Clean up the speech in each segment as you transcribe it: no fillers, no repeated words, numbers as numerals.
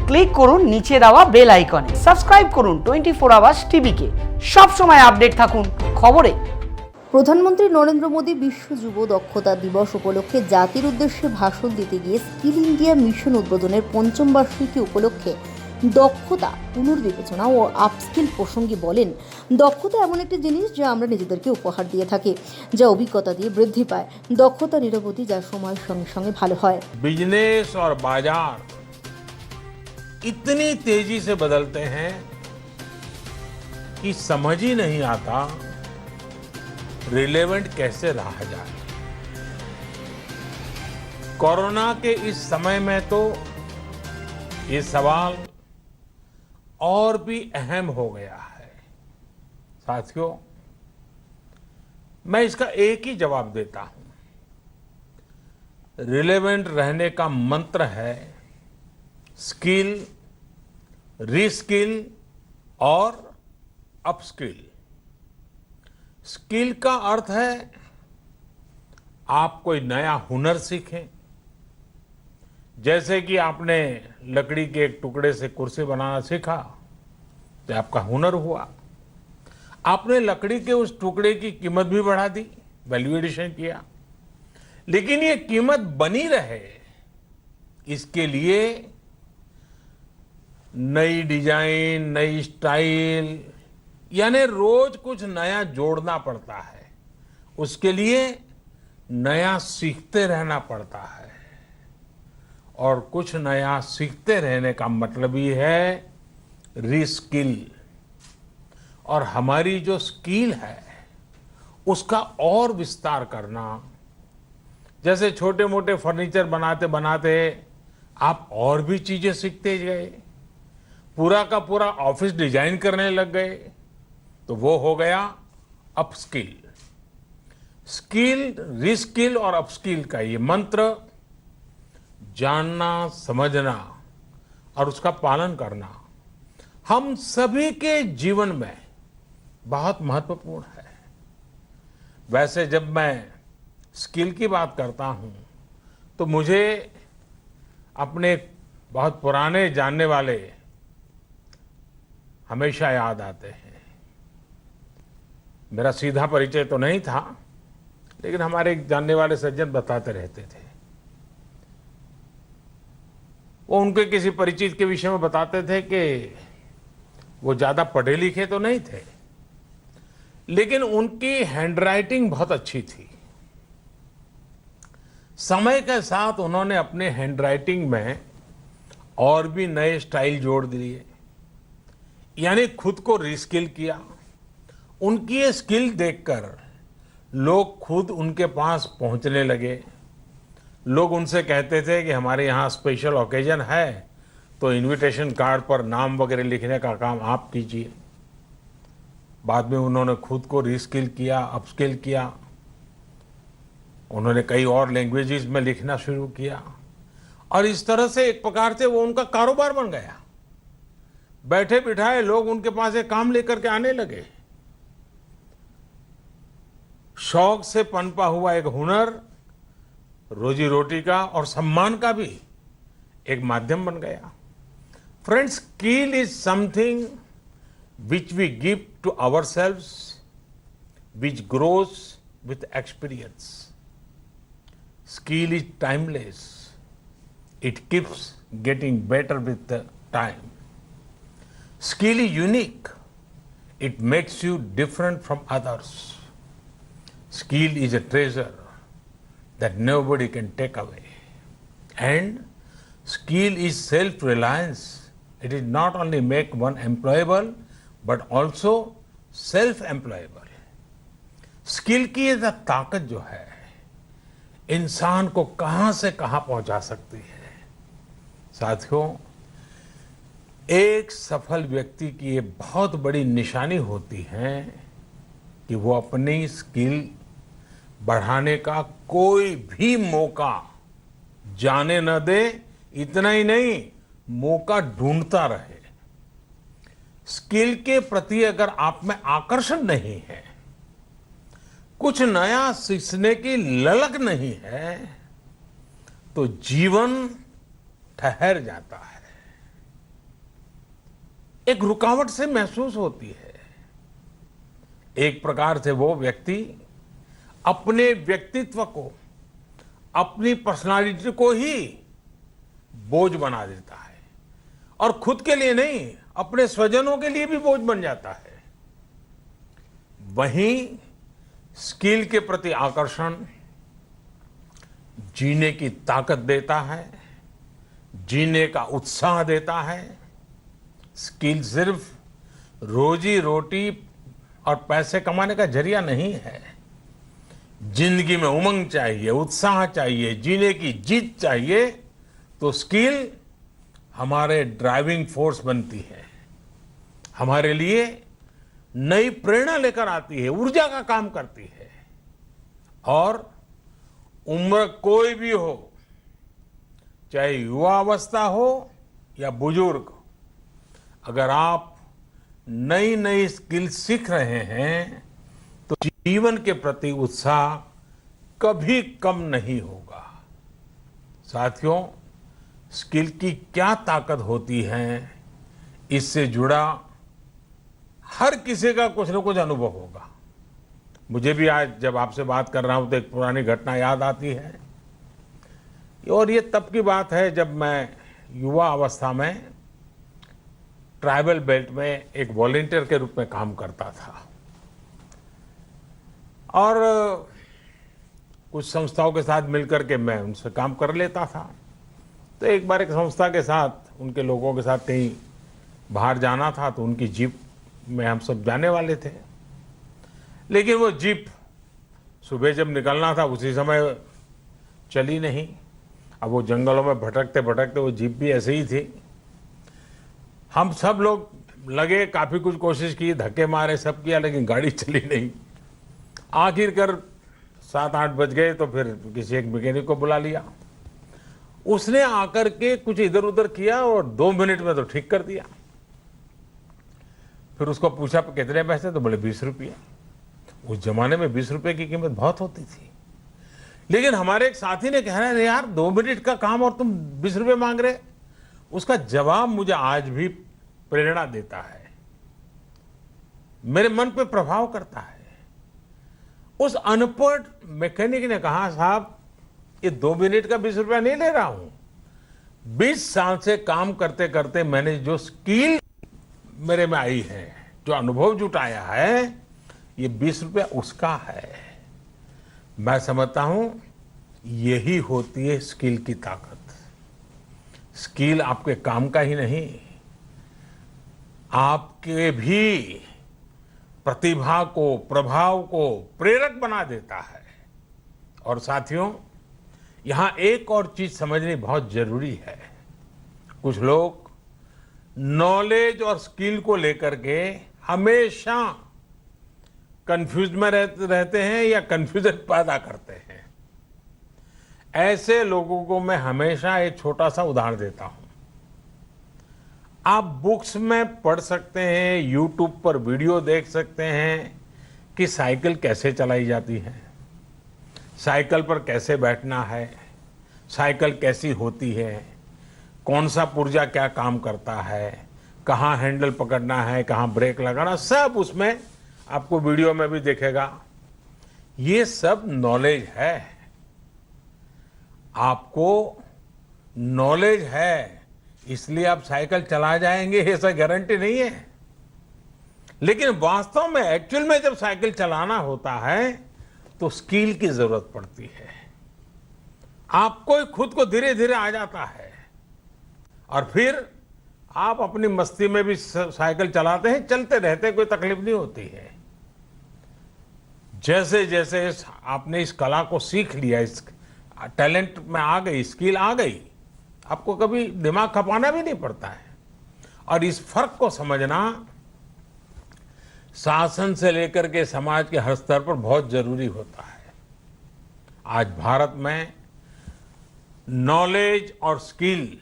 Click করুন নিচে দেওয়া বেল আইকনে। সাবস্ক্রাইব করুন 24 আওয়ার্স টিভিকে। সব সময় আপডেট থাকুন খবরে। প্রধানমন্ত্রী নরেন্দ্র মোদী বিশ্ব যুব দক্ষতা দিবস উপলক্ষে জাতির উদ্দেশ্যে ভাষণ দিতে গিয়ে স্কিল ইন্ডিয়া মিশন উদ্বোধনের পঞ্চম বার্ষিকী উপলক্ষে দক্ষতা পুনর্বিবেচনা ও আপস্কিল প্রসঙ্গে বলেন, দক্ষতা এমন একটি জিনিস যা আমরা নিজেদেরকে উপহার দিয়ে থাকি, যা অভিজ্ঞতা দিয়ে বৃদ্ধি পায়। দক্ষতা নিরবধি, যা সময়ের সঙ্গে সঙ্গে ভালো হয়। बिजनेस और बाजार इतनी तेजी से बदलते हैं कि समझ ही नहीं आता रिलेवेंट कैसे रहा जाए। कोरोना के इस समय में तो ये सवाल और भी अहम हो गया है। साथियों, मैं इसका एक ही जवाब देता हूं। रिलेवेंट रहने का मंत्र है स्किल, रीस्किल और अपस्किल। स्किल का अर्थ है आप कोई नया हुनर सीखें। जैसे कि आपने लकड़ी के एक टुकड़े से कुर्सी बनाना सीखा तो आपका हुनर हुआ। आपने लकड़ी के उस टुकड़े की कीमत भी बढ़ा दी, वैल्यू एडिशन किया, लेकिन ये कीमत बनी रहे इसके लिए नई डिजाइन, नई स्टाइल, यानी रोज कुछ नया जोड़ना पड़ता है। उसके लिए नया सीखते रहना पड़ता है, और कुछ नया सीखते रहने का मतलब ही है रीस्किल। और हमारी जो स्किल है उसका और विस्तार करना। जैसे छोटे मोटे फर्नीचर बनाते बनाते आप और भी चीजें सीखते गए, पूरा का पूरा ऑफिस डिजाइन करने लग गए, तो वो हो गया अपस्किल। स्किल, रीस्किल और अपस्किल का ये मंत्र जानना, समझना और उसका पालन करना हम सभी के जीवन में बहुत महत्वपूर्ण है। वैसे जब मैं स्किल की बात करता हूं तो मुझे अपने बहुत पुराने जानने वाले हमेशा याद आते हैं। मेरा सीधा परिचय तो नहीं था, लेकिन हमारे एक जानने वाले सज्जन बताते रहते थे। वो उनके किसी परिचित के विषय में बताते थे कि वो ज्यादा पढ़े लिखे तो नहीं थे, लेकिन उनकी हैंडराइटिंग बहुत अच्छी थी। समय के साथ उन्होंने अपने हैंडराइटिंग में और भी नए स्टाइल जोड़ दिए, यानी खुद को रीस्किल किया। उनकी ये स्किल देखकर लोग खुद उनके पास पहुंचने लगे। लोग उनसे कहते थे कि हमारे यहाँ स्पेशल ओकेजन है तो इनविटेशन कार्ड पर नाम वगैरह लिखने का काम आप कीजिए। बाद में उन्होंने खुद को रीस्किल किया, अपस्किल किया। उन्होंने कई और लैंग्वेजेस में लिखना शुरू किया, और इस तरह से एक प्रकार से वो उनका कारोबार बन गया। बैठे बिठाए लोग उनके पास एक काम लेकर के आने लगे। शौक से पनपा हुआ एक हुनर रोजी रोटी का और सम्मान का भी एक माध्यम बन गया। Friends, skill is something which we give to ourselves, which grows with experience. Skill is timeless. It keeps getting better with the time. Skill is unique. It makes you different from others. Skill is a treasure that nobody can take away. And skill is self-reliance. It is not only make one employable, but also self-employable. Skill की ये ताकत जो है इंसान को कहां से कहां पहुंचा सकती है। साथियों, एक सफल व्यक्ति की ये बहुत बड़ी निशानी होती है कि वो अपनी स्किल बढ़ाने का कोई भी मौका जाने न दे। इतना ही नहीं, मौका ढूंढता रहे। स्किल के प्रति अगर आप में आकर्षण नहीं है, कुछ नया सीखने की ललक नहीं है, तो जीवन ठहर जाता है। एक रुकावट से महसूस होती है। एक प्रकार से वो व्यक्ति अपने व्यक्तित्व को, अपनी पर्सनालिटी को ही बोझ बना देता है और खुद के लिए नहीं, अपने स्वजनों के लिए भी बोझ बन जाता है। वहीं स्किल के प्रति आकर्षण जीने की ताकत देता है, जीने का उत्साह देता है। स्किल सिर्फ रोजी रोटी और पैसे कमाने का जरिया नहीं है। जिंदगी में उमंग चाहिए, उत्साह चाहिए, जीने की जीत चाहिए, तो स्किल हमारे ड्राइविंग फोर्स बनती है, हमारे लिए नई प्रेरणा लेकर आती है, ऊर्जा का काम करती है। और उम्र कोई भी हो, चाहे युवा अवस्था हो या बुजुर्ग, अगर आप नई नई स्किल सीख रहे हैं तो जीवन के प्रति उत्साह कभी कम नहीं होगा। साथियों, स्किल की क्या ताकत होती है, इससे जुड़ा हर किसी का कुछ न कुछ अनुभव होगा। मुझे भी आज जब आपसे बात कर रहा हूं तो एक पुरानी घटना याद आती है। और ये तब की बात है जब मैं युवा अवस्था में ट्राइबल बेल्ट में एक वॉलंटियर के रूप में काम करता था और कुछ संस्थाओं के साथ मिलकर के मैं उनसे काम कर लेता था। तो एक बार एक संस्था के साथ, उनके लोगों के साथ कहीं बाहर जाना था, तो उनकी जीप में हम सब जाने वाले थे। लेकिन वो जीप सुबह जब निकलना था उसी समय चली नहीं। अब वो जंगलों में भटकते भटकते वो जीप भी ऐसे ही थी। हम सब लोग लगे, काफ़ी कुछ कोशिश की, धक्के मारे, सब किया, लेकिन गाड़ी चली नहीं। आखिरकार 7-8 बज गए तो फिर किसी एक मैकेनिक को बुला लिया। उसने आकर के कुछ इधर उधर किया और 2 मिनट में तो ठीक कर दिया। फिर उसको पूछा कितने पैसे, तो बोले 20 रुपये। उस जमाने में 20 रुपये की कीमत बहुत होती थी। लेकिन हमारे एक साथी ने कहा, अरे यार 2 मिनट का काम और तुम 20 रुपये मांग रहे। उसका जवाब मुझे आज भी प्रेरणा देता है, मेरे मन पे प्रभाव करता है। उस अनपढ़ मैकेनिक ने कहा, साहब ये 2 मिनट का 20 रुपया नहीं ले रहा हूं, 20 साल से काम करते करते मैंने जो स्किल मेरे में आई है, जो अनुभव जुटाया है, ये 20 रुपया उसका है। मैं समझता हूं यही होती है स्किल की ताकत। स्किल आपके काम का ही नहीं, आपके भी प्रतिभा को, प्रभाव को प्रेरक बना देता है। और साथियों, यहां एक और चीज समझनी बहुत जरूरी है। कुछ लोग नॉलेज और स्किल को लेकर के हमेशा कंफ्यूज में रहते हैं या कंफ्यूजन पैदा करते हैं। ऐसे लोगों को मैं हमेशा एक छोटा सा उदाहरण देता हूं। आप बुक्स में पढ़ सकते हैं, यूट्यूब पर वीडियो देख सकते हैं कि साइकिल कैसे चलाई जाती है, साइकिल पर कैसे बैठना है, साइकिल कैसी होती है, कौन सा पुर्जा क्या काम करता है, कहाँ हैंडल पकड़ना है, कहाँ ब्रेक लगाना, सब उसमें आपको वीडियो में भी दिखेगा। ये सब नॉलेज है। आपको नॉलेज है इसलिए आप साइकिल चला जाएंगे, ऐसा गारंटी नहीं है। लेकिन वास्तव में, एक्चुअल में जब साइकिल चलाना होता है तो स्किल की जरूरत पड़ती है। आपको खुद को धीरे धीरे आ जाता है और फिर आप अपनी मस्ती में भी साइकिल चलाते हैं, चलते रहते हैं, कोई तकलीफ नहीं होती है। जैसे जैसे आपने इस कला को सीख लिया, इस टैलेंट में आ गई, स्किल आ गई, आपको कभी दिमाग खपाना भी नहीं पड़ता है। और इस फर्क को समझना शासन से लेकर के समाज के हर स्तर पर बहुत जरूरी होता है। आज भारत में नॉलेज और स्किल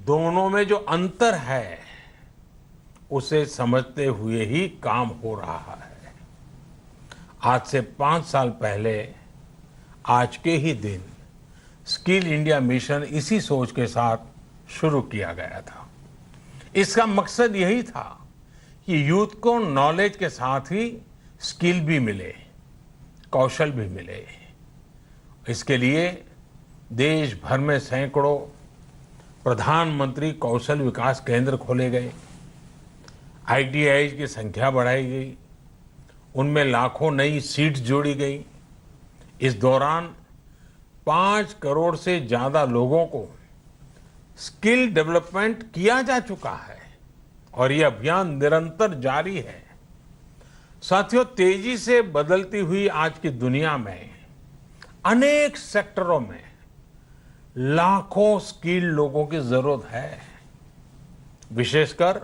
दोनों में जो अंतर है उसे समझते हुए ही काम हो रहा है। आज से 5 साल पहले आज के ही दिन स्किल इंडिया मिशन इसी सोच के साथ शुरू किया गया था। इसका मकसद यही था कि यूथ को नॉलेज के साथ ही स्किल भी मिले, कौशल भी मिले। इसके लिए देश भर में सैकड़ों प्रधानमंत्री कौशल विकास केंद्र खोले गए, आईटीआई की संख्या बढ़ाई गई, उनमें लाखों नई सीट्स जोड़ी गई। इस दौरान 5 करोड़ से ज्यादा लोगों को स्किल डेवलपमेंट किया जा चुका है और ये अभियान निरंतर जारी है। साथियों, तेजी से बदलती हुई आज की दुनिया में अनेक सेक्टरों में लाखों स्किल लोगों की जरूरत है। विशेषकर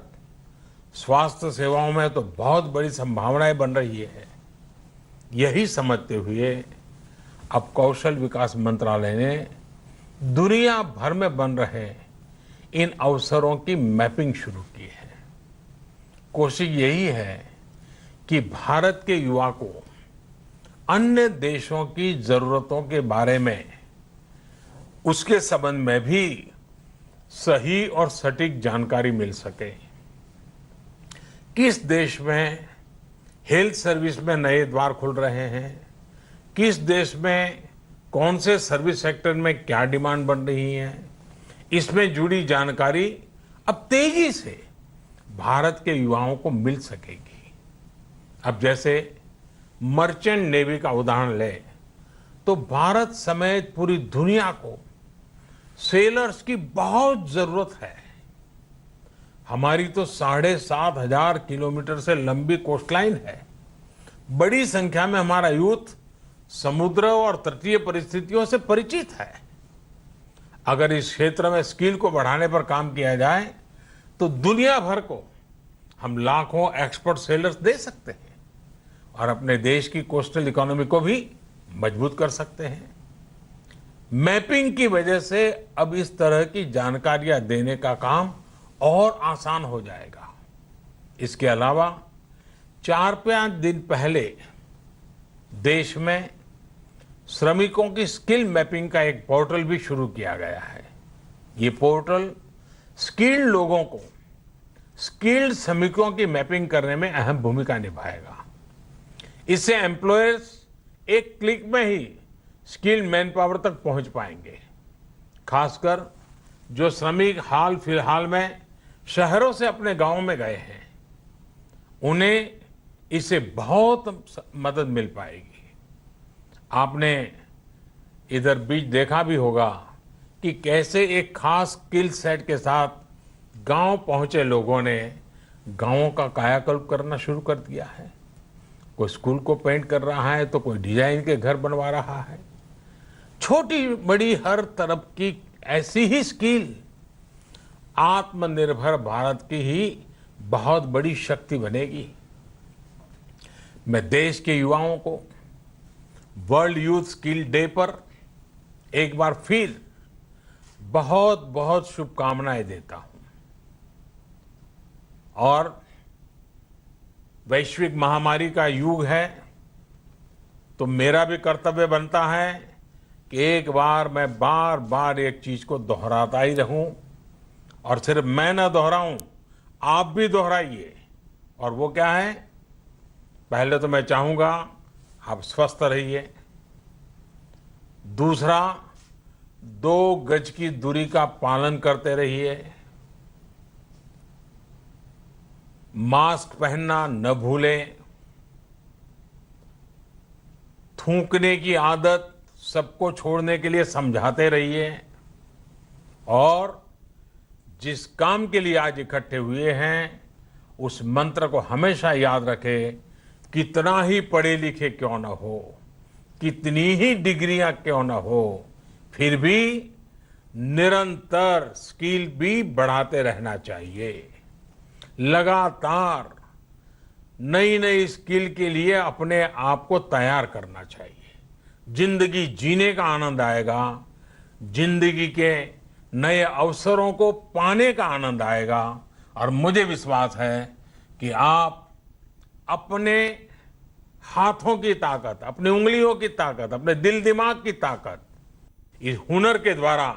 स्वास्थ्य सेवाओं में तो बहुत बड़ी संभावनाएं बन रही है। यही समझते हुए अब कौशल विकास मंत्रालय ने दुनिया भर में बन रहे इन अवसरों की मैपिंग शुरू की है। कोशिश यही है कि भारत के युवा को अन्य देशों की जरूरतों के बारे में, उसके संबंध में भी सही और सटीक जानकारी मिल सके। किस देश में हेल्थ सर्विस में नए द्वार खुल रहे हैं, किस देश में कौन से सर्विस सेक्टर में क्या डिमांड बन रही है, इसमें जुड़ी जानकारी अब तेजी से भारत के युवाओं को मिल सकेगी। अब जैसे मर्चेंट नेवी का उदाहरण ले तो भारत समेत पूरी दुनिया को सेलर्स की बहुत जरूरत है। हमारी तो 7,500 किलोमीटर से लंबी कोस्टलाइन है। बड़ी संख्या में हमारा यूथ समुद्र और तटीय परिस्थितियों से परिचित है। अगर इस क्षेत्र में स्किल को बढ़ाने पर काम किया जाए तो दुनिया भर को हम लाखों एक्सपर्ट सेलर्स दे सकते हैं और अपने देश की कोस्टल इकोनॉमी को भी मजबूत कर सकते हैं। मैपिंग की वजह से अब इस तरह की जानकारियां देने का काम और आसान हो जाएगा। इसके अलावा 4-5 दिन पहले देश में श्रमिकों की स्किल मैपिंग का एक पोर्टल भी शुरू किया गया है। ये पोर्टल स्किल्ड लोगों को स्किल्ड श्रमिकों की मैपिंग करने में अहम भूमिका निभाएगा। इससे एम्प्लॉयर्स एक क्लिक में ही स्किल्ड मैन पावर तक पहुंच पाएंगे। खासकर जो श्रमिक हाल फिलहाल में शहरों से अपने गांव में गए हैं, उन्हें इससे बहुत मदद मिल पाएगी। आपने इधर बीच देखा भी होगा कि कैसे एक खास स्किल सेट के साथ गांव पहुंचे लोगों ने गांवों का कायाकल्प करना शुरू कर दिया है। कोई स्कूल को पेंट कर रहा है तो कोई डिजाइन के घर बनवा रहा है। छोटी बड़ी हर तरफ की ऐसी ही स्किल आत्मनिर्भर भारत की ही बहुत बड़ी शक्ति बनेगी। मैं देश के युवाओं को वर्ल्ड यूथ स्किल डे पर एक बार फिर बहुत बहुत शुभकामनाएं देता हूं और वैश्विक महामारी का युग है तो मेरा भी कर्तव्य बनता है कि एक बार मैं बार बार एक चीज को दोहराता ही रहूं और सिर्फ मैं ना दोहराऊं, आप भी दोहराइए। और वो क्या है? पहले तो मैं चाहूंगा आप स्वस्थ रहिए। दूसरा, 2 गज की दूरी का पालन करते रहिए। मास्क पहनना न भूलें। थूकने की आदत सबको छोड़ने के लिए समझाते रहिए और जिस काम के लिए आज इकट्ठे हुए हैं उस मंत्र को हमेशा याद रखें। कितना ही पढ़े लिखे क्यों ना हो, कितनी ही डिग्रियां क्यों ना हो, फिर भी निरंतर स्किल भी बढ़ाते रहना चाहिए। लगातार नई नई स्किल के लिए अपने आप को तैयार करना चाहिए। जिंदगी जीने का आनंद आएगा, जिंदगी के नए अवसरों को पाने का आनंद आएगा और मुझे विश्वास है कि आप अपने हाथों की ताकत, अपनी उंगलियों की ताकत, अपने दिल दिमाग की ताकत इस हुनर के द्वारा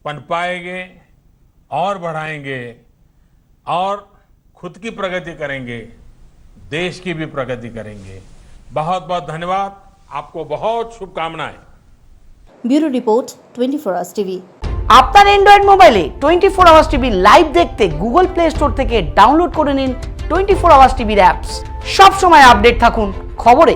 पनपाएंगे और बढ़ाएंगे और खुद की प्रगति करेंगे, देश की भी प्रगति करेंगे। बहुत बहुत धन्यवाद, आपको बहुत शुभकामनाएं। Bureau report 24 hours TV. আপনার অ্যান্ড্রয়েড মোবাইলে 24 আওয়ার্স টিভি লাইভ দেখতে গুগল প্লে স্টোর থেকে ডাউনলোড করে নিন 24 আওয়ার্স টিভির অ্যাপস। সব সময় আপডেট থাকুন খবরে।